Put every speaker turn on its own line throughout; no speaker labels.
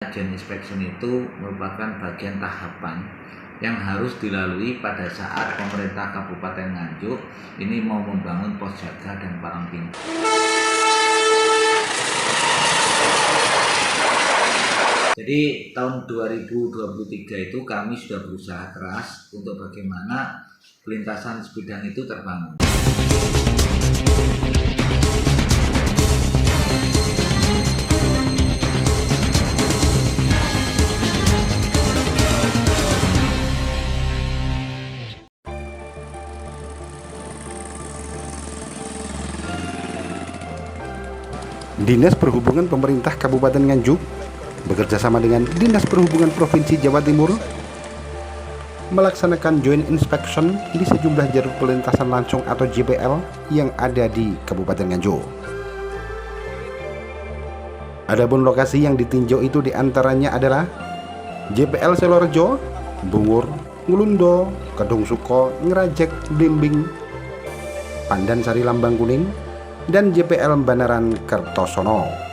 Joint inspection itu merupakan bagian tahapan yang harus dilalui pada saat pemerintah Kabupaten Nganjuk ini mau membangun pos jaga dan palang pintu. Jadi tahun 2023 itu kami sudah berusaha keras untuk bagaimana pelintasan sebidang itu terbangun.
Dinas Perhubungan Pemerintah Kabupaten Nganjuk bekerjasama dengan Dinas Perhubungan Provinsi Jawa Timur melaksanakan joint inspection di sejumlah jalur pelintasan langsung atau JPL yang ada di Kabupaten Nganjuk. Adapun lokasi yang ditinjau itu diantaranya adalah JPL Selorejo, Bungur, Ngulundo, Kedung Suko, Ngerajek, Blimbing, Pandan Sari Lambang Kuning, dan JPL Banaran Kertosono.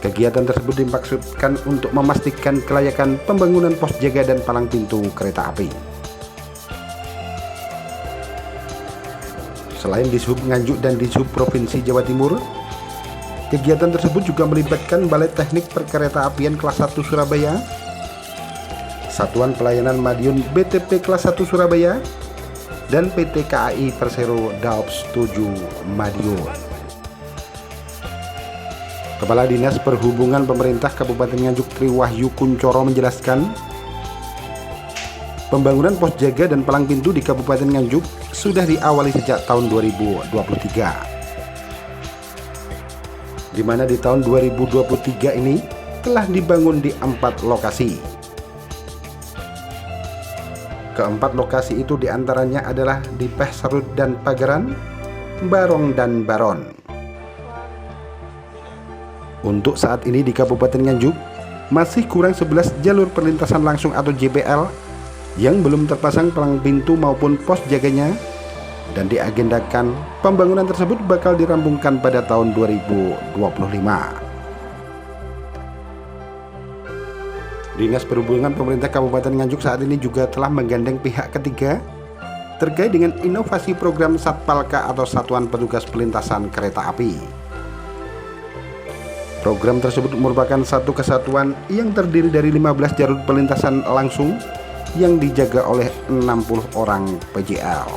Kegiatan tersebut dimaksudkan untuk memastikan kelayakan pembangunan pos jaga dan palang pintu kereta api. Selain di Sub Nganjuk dan di Sub Provinsi Jawa Timur, kegiatan tersebut juga melibatkan Balai Teknik Perkereta Apian kelas 1 Surabaya, Satuan Pelayanan Madiun BTP kelas 1 Surabaya, dan PT KAI Persero Daops 7 Madiun. Kepala Dinas Perhubungan Pemerintah Kabupaten Nganjuk Tri Wahyu Kuncoro menjelaskan, pembangunan pos jaga dan palang pintu di Kabupaten Nganjuk sudah diawali sejak tahun 2023, di mana di tahun 2023 ini telah dibangun di 4 lokasi. Keempat lokasi itu diantaranya adalah di Pehserut dan Pagaran, Barong dan Baron. Untuk saat ini di Kabupaten Nganjuk masih kurang 11 jalur perlintasan langsung atau JPL yang belum terpasang palang pintu maupun pos jaganya, dan diagendakan pembangunan tersebut bakal dirampungkan pada tahun 2025. Dinas Perhubungan Pemerintah Kabupaten Nganjuk saat ini juga telah menggandeng pihak ketiga terkait dengan inovasi program Satpalka atau Satuan Petugas Pelintasan Kereta Api. Program tersebut merupakan satu kesatuan yang terdiri dari 15 jalur pelintasan langsung yang dijaga oleh 60 orang PJL.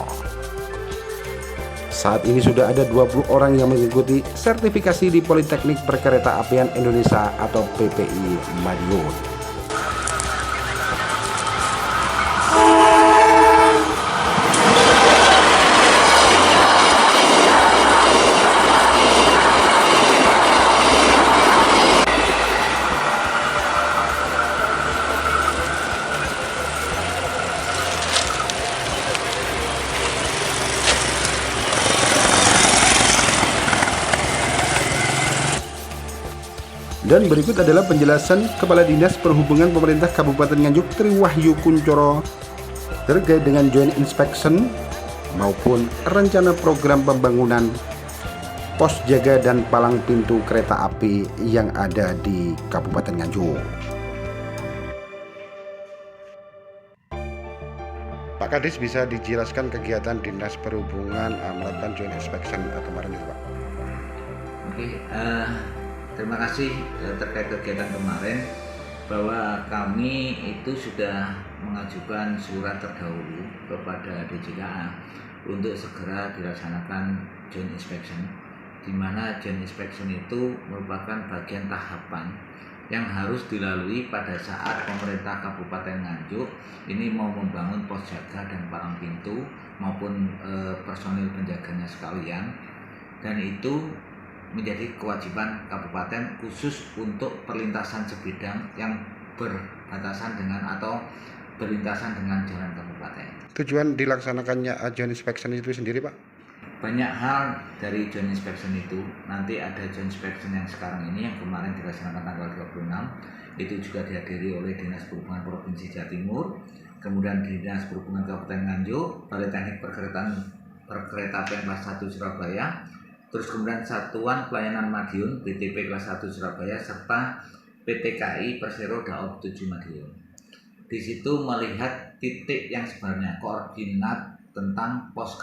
Saat ini sudah ada 20 orang yang mengikuti sertifikasi di Politeknik Perkereta Apian Indonesia atau PPI Madiun. Dan berikut adalah penjelasan Kepala Dinas Perhubungan Pemerintah Kabupaten Nganjuk Tri Wahyu Kuncoro terkait dengan joint inspection maupun rencana program pembangunan pos jaga dan palang pintu kereta api yang ada di Kabupaten Nganjuk. Pak Kadis, bisa dijelaskan kegiatan Dinas Perhubungan melakukan joint inspection kemarin itu, Pak?
Oke, terima kasih terkait kegiatan kemarin, bahwa kami itu sudah mengajukan surat terdahulu kepada DJKA untuk segera dilaksanakan joint inspection, di mana joint inspection itu merupakan bagian tahapan yang harus dilalui pada saat pemerintah Kabupaten Nganjuk ini mau membangun pos jaga dan palang pintu maupun personil penjaganya sekalian, dan itu menjadi kewajiban kabupaten khusus untuk perlintasan sebidang yang berbatasan dengan atau berlintasan dengan jalan kabupaten.
Tujuan dilaksanakannya joint inspection itu sendiri, Pak?
Banyak hal dari joint inspection itu. Nanti ada joint inspection yang sekarang ini yang kemarin dilaksanakan tanggal 26, itu juga dihadiri oleh Dinas Perhubungan Provinsi Jawa Timur, kemudian Dinas Perhubungan Kabupaten Nganjuk, Balai Teknik Perkereta Apian kelas 1 Surabaya, terus kemudian Satuan Pelayanan Madiun BTP kelas 1 Surabaya, serta PT KAI Persero Daob 7 Madiun. Di situ melihat titik yang sebenarnya koordinat tentang pos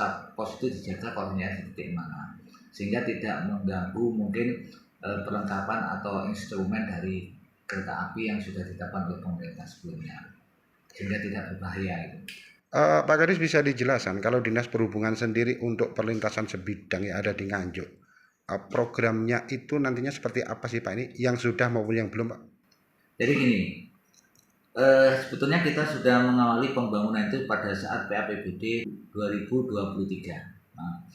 itu dijaga koordinasi titik mana, sehingga tidak mengganggu mungkin perlengkapan atau instrumen dari kereta api yang sudah ditetapkan oleh pemerintah sebelumnya, sehingga tidak berbahaya itu.
Pak Kadis, bisa dijelaskan kalau Dinas Perhubungan sendiri untuk perlintasan sebidang yang ada di Nganjuk, programnya itu nantinya seperti apa sih Pak, ini yang sudah maupun yang belum Pak?
Jadi gini, sebetulnya kita sudah mengawali pembangunan itu pada saat PAPBD 2023. Nah,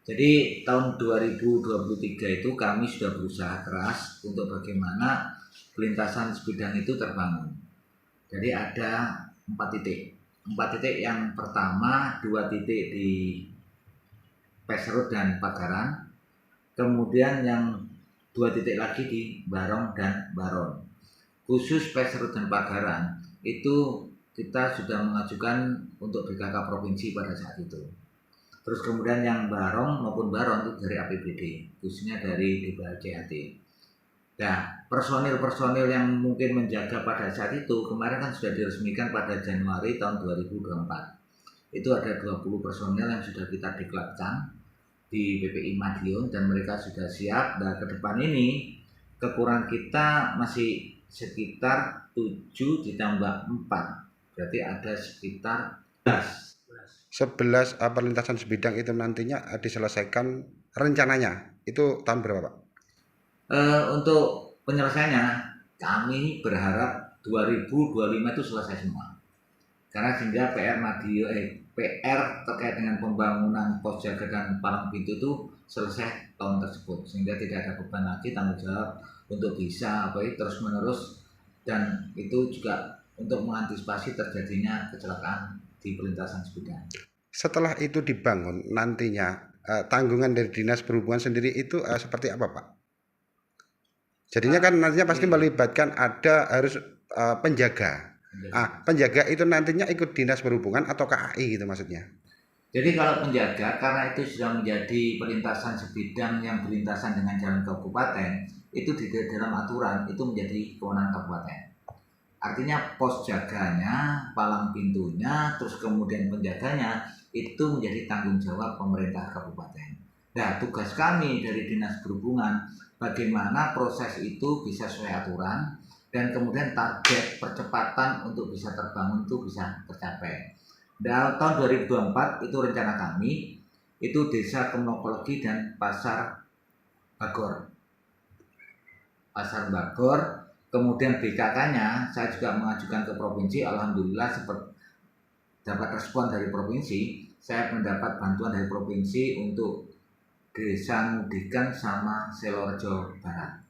jadi tahun 2023 itu kami sudah berusaha keras untuk bagaimana perlintasan sebidang itu terbangun. Jadi ada 4 titik. 4 titik yang pertama, 2 titik di Peserut dan Pagaran, kemudian yang 2 titik lagi di Barong dan Baron. Khusus Peserut dan Pagaran itu kita sudah mengajukan untuk BKK provinsi pada saat itu. Terus kemudian yang Barong maupun Baron itu dari APBD, khususnya dari DPRJHT. Nah, personil-personil yang mungkin menjaga pada saat itu kemarin kan sudah diresmikan pada Januari tahun 2024. Itu ada 20 personil yang sudah kita deklarasikan di PPI Madiun dan mereka sudah siap. Nah, ke depan ini kekurangan kita masih sekitar 7 ditambah 4, berarti ada sekitar 11
perlintasan sebidang itu nantinya diselesaikan rencananya itu tahun berapa Pak?
Untuk penyelesaiannya kami berharap 2025 itu selesai semua, karena sehingga PR terkait dengan pembangunan pos jaga dan palang pintu itu selesai tahun tersebut, sehingga tidak ada beban lagi, tanggung jawab untuk bisa terus menerus, dan itu juga untuk mengantisipasi terjadinya kecelakaan di perlintasan sebidang.
Setelah itu dibangun nantinya tanggungan dari Dinas Perhubungan sendiri itu seperti apa Pak? Jadinya kan nantinya pasti melibatkan ada harus penjaga. Penjaga itu nantinya ikut Dinas Perhubungan atau KAI gitu maksudnya?
Jadi kalau penjaga, karena itu sudah menjadi perlintasan sebidang yang berlintasan dengan jalan kabupaten, itu di dalam aturan itu menjadi kewenangan kabupaten. Artinya pos jaganya, palang pintunya, terus kemudian penjaganya itu menjadi tanggung jawab pemerintah kabupaten. Nah, tugas kami dari Dinas Perhubungan bagaimana proses itu bisa sesuai aturan dan kemudian target percepatan untuk bisa terbangun itu bisa tercapai. Dan tahun 2024 itu rencana kami itu Desa Kemnokologi dan Pasar Bagor. Kemudian BKK-nya saya juga mengajukan ke provinsi, alhamdulillah dapat respon dari provinsi. Saya mendapat bantuan dari provinsi untuk Desa Ngudikan sama Selorejo Barat.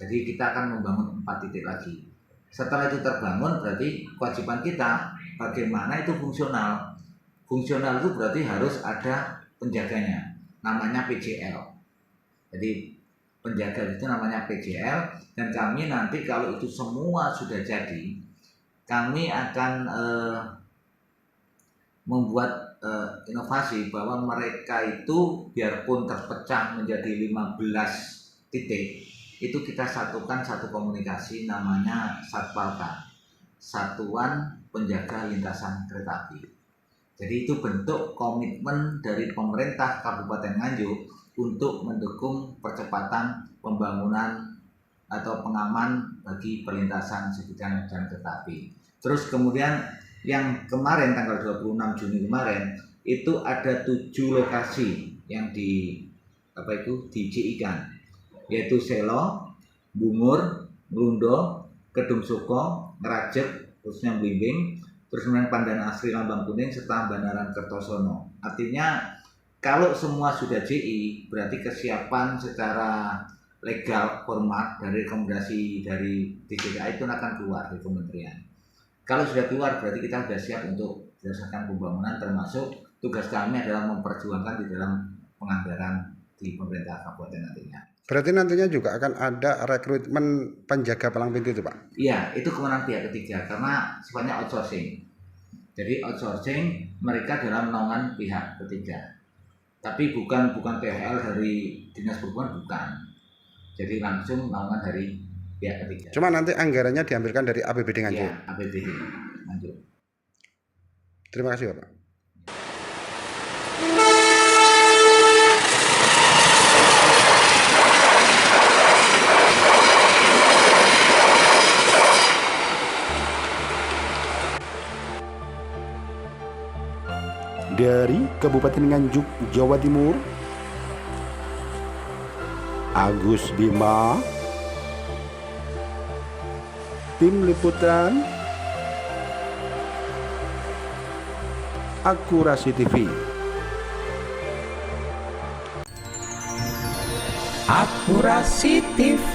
Jadi kita akan membangun 4 titik lagi. Setelah itu terbangun, berarti kewajiban kita bagaimana itu fungsional. Fungsional itu berarti harus ada penjaganya, namanya PJL. Jadi penjaga itu namanya PJL, dan kami nanti kalau itu semua sudah jadi, kami akan membuat inovasi bahwa mereka itu biarpun terpecah menjadi 15 titik, itu kita satukan satu komunikasi namanya Satpalka, Satuan Penjaga Lintasan Kereta Api. Jadi itu bentuk komitmen dari pemerintah Kabupaten Nganjuk untuk mendukung percepatan pembangunan atau pengaman bagi perlintasan sebidang jalan kereta api. Terus kemudian yang kemarin tanggal 26 Juni kemarin itu ada 7 lokasi yang di JI-kan, yaitu Selo, Bungur, Nglundo, Kedung Suko, Ngerajek, khususnya Blimbing, terus kemudian Pandana Asri Lambang Kuning serta Bandaran Kertosono. Artinya kalau semua sudah JI, berarti kesiapan secara legal format dari rekomendasi dari DJKI itu akan keluar dari kementerian. Kalau sudah keluar berarti kita sudah siap untuk berdasarkan pembangunan, termasuk tugas kami adalah memperjuangkan di dalam penganggaran di pemerintah kabupaten nantinya.
Berarti nantinya juga akan ada rekrutmen penjaga palang pintu itu Pak?
Iya, itu kewenangan pihak ketiga karena sifatnya outsourcing. Jadi outsourcing mereka dalam naungan pihak ketiga. Tapi bukan PHL dari Dinas Perhubungan, bukan. Jadi langsung naungan dari pihak ketiga.
Cuma nanti anggarannya diambilkan dari APBD Nganjuk.
Ya, APBD Nganjuk.
Terima kasih Bapak. Dari Kabupaten Nganjuk, Jawa Timur, Agus Bima, tim liputan Akurasi TV.
Akurasi TV.